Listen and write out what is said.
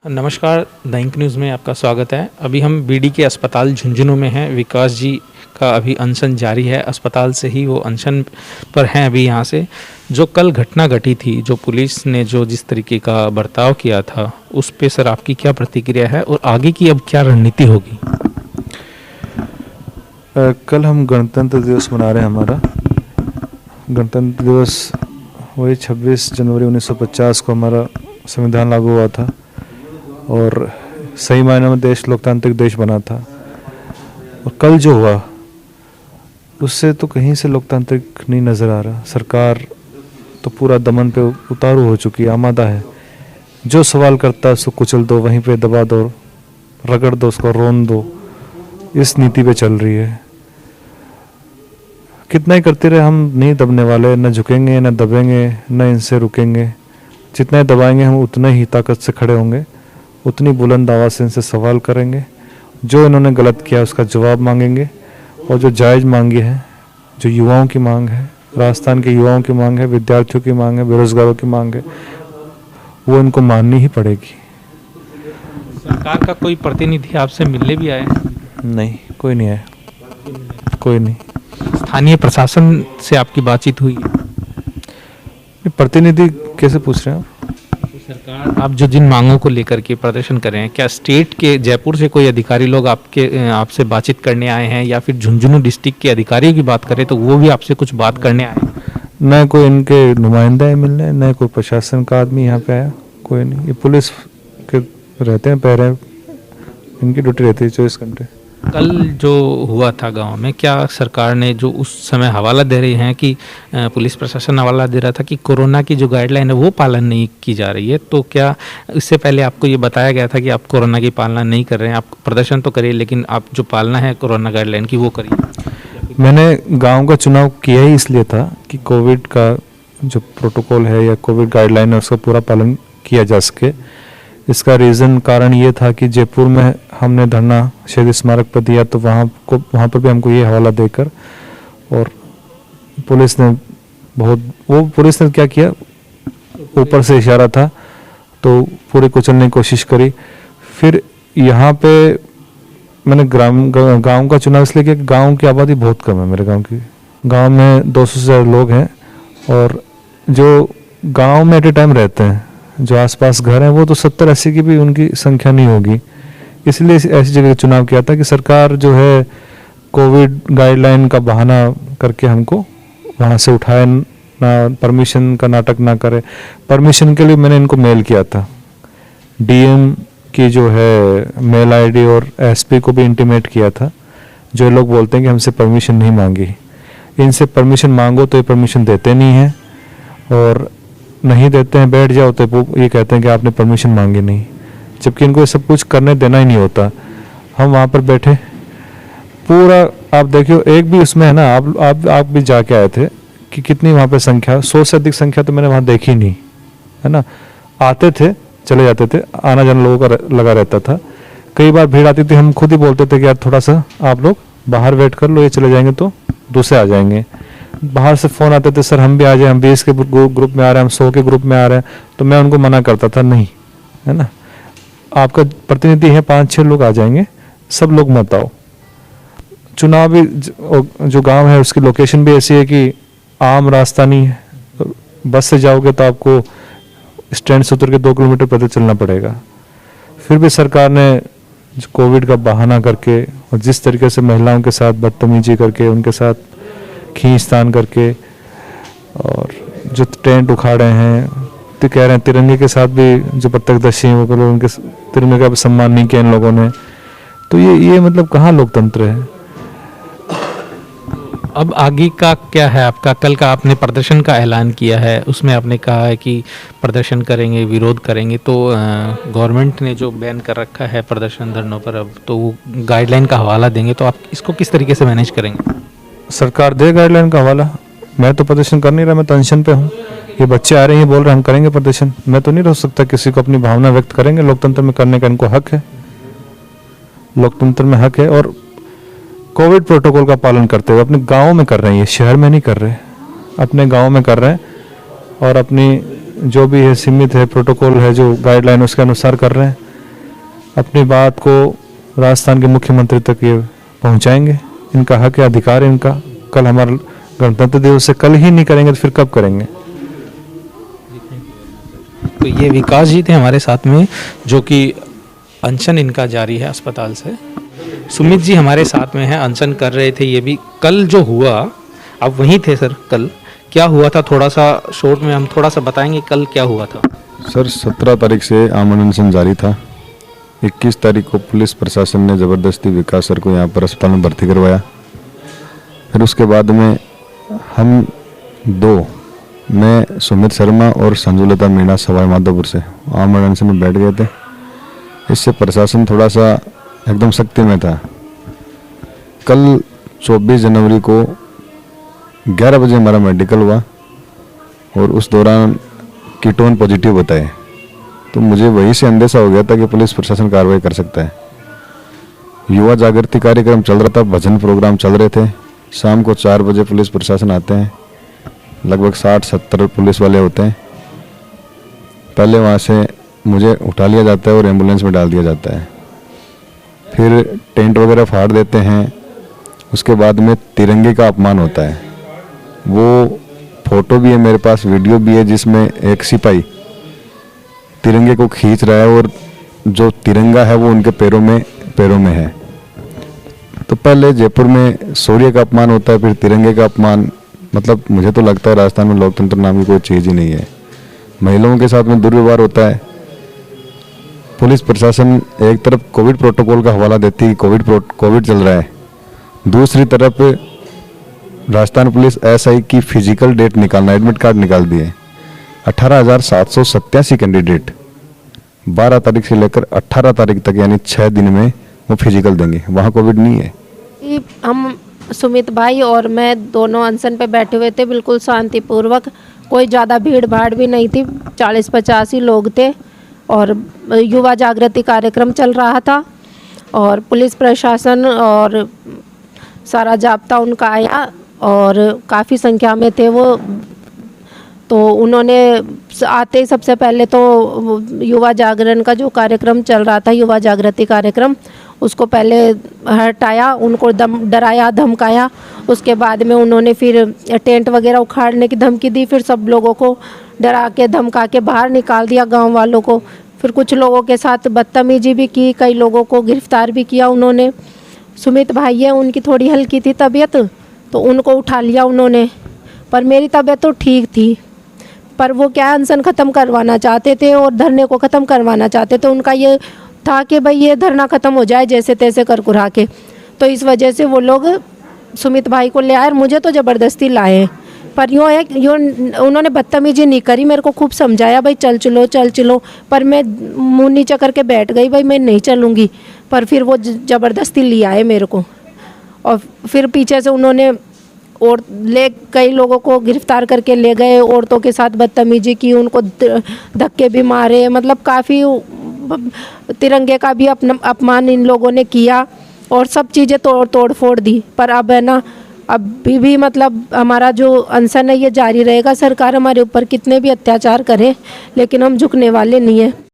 नमस्कार, the ink news में आपका स्वागत है। अभी हम बीडी के अस्पताल झुंझुनू में हैं। विकास जी का अभी अनशन जारी है। अस्पताल से ही वो अनशन पर हैं अभी यहाँ से। जो कल घटना घटी थी, जो पुलिस ने जो जिस तरीके का बर्ताव किया था, उस पे सर आपकी क्या प्रतिक्रिया है और आगे की अब क्या रणनीति होगी? कल हम गणतंत्र दिवस मना रहे हैं। हमारा गणतंत्र दिवस वही 26 जनवरी 1950 को हमारा संविधान लागू हुआ था और सही मायने में देश लोकतांत्रिक देश बना था। और कल जो हुआ उससे तो कहीं से लोकतांत्रिक नहीं नज़र आ रहा। सरकार तो पूरा दमन पे उतारू हो चुकी है, आमादा है। जो सवाल करता है उसको कुचल दो, वहीं पे दबा दो, रगड़ दो, उसको रोन दो। इस नीति पे चल रही है। कितना ही करते रहे, हम नहीं दबने वाले, न झुकेंगे न दबेंगे, न इनसे रुकेंगे। जितना ही दबाएंगे हम उतना ही ताकत से खड़े होंगे, उतनी बुलंद आवाज़ से इनसे सवाल करेंगे। जो इन्होंने गलत किया उसका जवाब मांगेंगे और जो जायज़ मांगी है, जो युवाओं की मांग है, राजस्थान के युवाओं की मांग है, विद्यार्थियों की मांग है, बेरोजगारों की मांग है, वो इनको माननी ही पड़ेगी। सरकार का कोई प्रतिनिधि आपसे मिलने भी आए? नहीं, कोई नहीं आया, कोई नहीं। स्थानीय प्रशासन से आपकी बातचीत हुई? प्रतिनिधि कैसे पूछ रहे हैं आप? सरकार आप जो जिन मांगों को लेकर के प्रदर्शन कर रहे हैं, क्या स्टेट के जयपुर से कोई अधिकारी लोग आपसे बातचीत करने आए हैं, या फिर झुंझुनू डिस्ट्रिक्ट के अधिकारियों की बात करें तो वो भी आपसे कुछ बात करने आए हैं? न कोई इनके नुमाइंदा है मिलने, न कोई प्रशासन का आदमी यहाँ पे आया, कोई नहीं। ये पुलिस के रहते हैं पहरे, इनकी ड्यूटी रहती है 24 घंटे। कल जो हुआ था गांव में, क्या सरकार ने जो उस समय हवाला दे रही हैं कि पुलिस प्रशासन हवाला दे रहा था कि कोरोना की जो गाइडलाइन है वो पालन नहीं की जा रही है, तो क्या इससे पहले आपको ये बताया गया था कि आप कोरोना की पालना नहीं कर रहे हैं? आप प्रदर्शन तो करिए, लेकिन आप जो पालना है कोरोना गाइडलाइन की वो करिए। मैंने गांव का चुनाव किया ही इसलिए था कि कोविड का जो प्रोटोकॉल है या कोविड गाइडलाइन है उसका पूरा पालन किया जा सके। इसका कारण ये था कि जयपुर में हमने धरना शहीद स्मारक पर दिया, तो वहाँ पर भी हमको ये हवाला देकर, और पुलिस ने क्या किया, ऊपर से इशारा था तो पूरी कुचलने की कोशिश करी। फिर यहाँ पे मैंने गांव का चुनाव इसलिए किया कि गांव की आबादी बहुत कम है। मेरे गांव में 200 से ज़्यादा लोग हैं, और जो गांव में एट ए टाइम रहते हैं, जो आसपास घर हैं, वो तो 70-80 की भी उनकी संख्या नहीं होगी। इसलिए ऐसी जगह चुनाव किया था कि सरकार जो है कोविड गाइडलाइन का बहाना करके हमको वहाँ से उठाए ना, परमिशन का नाटक ना करे। परमिशन के लिए मैंने इनको मेल किया था, डीएम की जो है मेल आईडी, और एसपी को भी इंटीमेट किया था। जो लोग बोलते हैं कि हमसे परमिशन नहीं मांगी, इनसे परमिशन मांगो तो ये परमिशन देते नहीं हैं, और नहीं देते हैं, बैठ जाओ तो वो ये कहते हैं कि आपने परमिशन मांगी नहीं, जबकि इनको ये सब कुछ करने देना ही नहीं होता। हम वहाँ पर बैठे पूरा, आप देखियो, एक भी उसमें है ना, आप भी जाके आए थे कि कितनी वहाँ पे संख्या, 100 से अधिक संख्या तो मैंने वहाँ देखी नहीं, है ना। आते थे, चले जाते थे, आना जाना लोगों का लगा रहता था। कई बार भीड़ आती थी, हम खुद ही बोलते थे कि यार थोड़ा सा आप लोग बाहर वेट कर लो, ये चले जाएंगे तो दूसरे आ जाएंगे। बाहर से फ़ोन आते थे, सर हम भी आ जाए, हम 20 के ग्रुप में आ रहे हैं, हम 100 के ग्रुप में आ रहे हैं, तो मैं उनको मना करता था, नहीं, है ना, आपका प्रतिनिधि है, 5-6 लोग आ जाएंगे, सब लोग मत आओ। चुनावी जो गांव है उसकी लोकेशन भी ऐसी है कि आम रास्ता नहीं है, बस से जाओगे तो आपको स्टैंड से उतर के 2 किलोमीटर पैदल चलना पड़ेगा। फिर भी सरकार ने जो कोविड का बहाना करके और जिस तरीके से महिलाओं के साथ बदतमीजी करके, उनके साथ खींचतान करके, और जो टेंट उखाड़े हैं, तो कह रहे हैं तिरंगे के साथ भी जो प्रत्यक्षदर्शी हैं वो लोग, उनके तिरंगे का भी सम्मान नहीं किया इन लोगों ने। तो ये मतलब कहाँ लोकतंत्र है? अब आगे का क्या है आपका? कल का आपने प्रदर्शन का ऐलान किया है, उसमें आपने कहा है कि प्रदर्शन करेंगे, विरोध करेंगे, तो गवर्नमेंट ने जो बैन कर रखा है प्रदर्शन धरनों पर, अब तो वो गाइडलाइन का हवाला देंगे, तो आप इसको किस तरीके से मैनेज करेंगे? सरकार दे गाइडलाइन का हवाला। मैं तो प्रदर्शन कर नहीं रहा, मैं टेंशन पे हूँ। ये बच्चे आ रहे हैं, ये बोल रहे हैं हम करेंगे प्रदर्शन, मैं तो नहीं रोक सकता किसी को। अपनी भावना व्यक्त करेंगे, लोकतंत्र में करने का इनको हक है, लोकतंत्र में हक है। और कोविड प्रोटोकॉल का पालन करते हुए अपने गाँव में कर रहे हैं, ये शहर में नहीं कर रहे, अपने गाँव में कर रहे हैं, और अपनी जो भी है सीमित है प्रोटोकॉल है, जो गाइडलाइन उसके अनुसार कर रहे हैं। अपनी बात को राजस्थान के मुख्यमंत्री तक ये पहुंचाएंगे। इनका हक है, अधिकार है इनका। कल हमारा गणतंत्र दिवस से कल ही नहीं करेंगे तो फिर कब करेंगे? तो ये विकास जी थे हमारे साथ में, जो कि अनशन इनका जारी है अस्पताल से। सुमित जी हमारे साथ में हैं, अनशन कर रहे थे ये भी। कल जो हुआ, आप वहीं थे सर, कल क्या हुआ था? थोड़ा सा शॉर्ट में हम थोड़ा सा बताएंगे कल क्या हुआ था। सर 17 तारीख से आमरण अनशन जारी था। 21 तारीख को पुलिस प्रशासन ने ज़बरदस्ती विकास सर को यहाँ पर अस्पताल में भर्ती करवाया। फिर उसके बाद में हम दो, मैं सुमित शर्मा और संजुलता मीणा सवाई माधोपुर से आमरण अनशन में बैठ गए थे। इससे प्रशासन थोड़ा सा एकदम सख्ती में था। कल 24 जनवरी को 11 बजे हमारा मेडिकल हुआ और उस दौरान कीटोन पॉजिटिव बताए, तो मुझे वहीं से अंदेशा हो गया था कि पुलिस प्रशासन कार्रवाई कर सकता है। युवा जागृति कार्यक्रम चल रहा था, भजन प्रोग्राम चल रहे थे। शाम को 4 बजे पुलिस प्रशासन आते हैं, लगभग 60-70 पुलिस वाले होते हैं। पहले वहाँ से मुझे उठा लिया जाता है और एम्बुलेंस में डाल दिया जाता है। फिर टेंट वगैरह फाड़ देते हैं। उसके बाद में तिरंगे का अपमान होता है। वो फोटो भी है मेरे पास, वीडियो भी है, जिसमें एक सिपाही तिरंगे को खींच रहा है और जो तिरंगा है वो उनके पैरों में है। तो पहले जयपुर में शौर्य का अपमान होता है, फिर तिरंगे का अपमान। मतलब मुझे तो लगता है राजस्थान में लोकतंत्र नाम की कोई चीज़ ही नहीं है। महिलाओं के साथ में दुर्व्यवहार होता है। पुलिस प्रशासन एक तरफ कोविड प्रोटोकॉल का हवाला देती है, कोविड चल रहा है। दूसरी तरफ राजस्थान पुलिस एसआई की फिजिकल डेट निकालना, एडमिट कार्ड निकाल दिए। 18,787 कैंडिडेट 12 तारीख से लेकर 18 तारीख तक, यानी 6 दिन में वो फिजिकल देंगे। वहाँ कोविड नहीं है। हम सुमित भाई और मैं दोनों अनशन पे बैठे हुए थे, बिल्कुल शांतिपूर्वक। कोई ज़्यादा भीड़ भाड़ भी नहीं थी, 40-50 ही लोग थे और युवा जागृति कार्यक्रम चल रहा था। और पुलिस प्रशासन और सारा जाब्ता उनका आया और काफ़ी संख्या में थे वो। तो उन्होंने आते ही सबसे पहले तो युवा जागरण का जो कार्यक्रम चल रहा था, युवा जागृति कार्यक्रम, उसको पहले हटाया, उनको डराया धमकाया। उसके बाद में उन्होंने फिर टेंट वगैरह उखाड़ने की धमकी दी। फिर सब लोगों को डरा के धमका के बाहर निकाल दिया, गांव वालों को। फिर कुछ लोगों के साथ बदतमीजी भी की, कई लोगों को गिरफ्तार भी किया उन्होंने। सुमित भाई है, उनकी थोड़ी हल्की थी तबीयत, तो उनको उठा लिया उन्होंने। पर मेरी तबीयत तो ठीक थी, पर वो क्या अनशन ख़त्म करवाना चाहते थे और धरने को ख़त्म करवाना चाहते थे। उनका ये था कि भाई ये धरना ख़त्म हो जाए जैसे तैसे कर कुरा के। तो इस वजह से वो लोग सुमित भाई को ले आए और मुझे तो ज़बरदस्ती लाए। पर यूँ है, उन्होंने बदतमीजी नहीं करी, मेरे को खूब समझाया भाई चल चलो। पर मैं मुँह नीचे करके बैठ गई, भाई मैं नहीं चलूँगी। पर फिर वो ज़बरदस्ती ले आए मेरे को और फिर पीछे से उन्होंने और कई लोगों को गिरफ्तार करके ले गए। औरतों के साथ बदतमीजी की, उनको धक्के भी मारे। मतलब काफ़ी तिरंगे का भी अपमान इन लोगों ने किया और सब चीज़ें तोड़ फोड़ दी। पर अब है ना, अभी भी मतलब हमारा जो अनशन है ये जारी रहेगा। सरकार हमारे ऊपर कितने भी अत्याचार करे, लेकिन हम झुकने वाले नहीं हैं।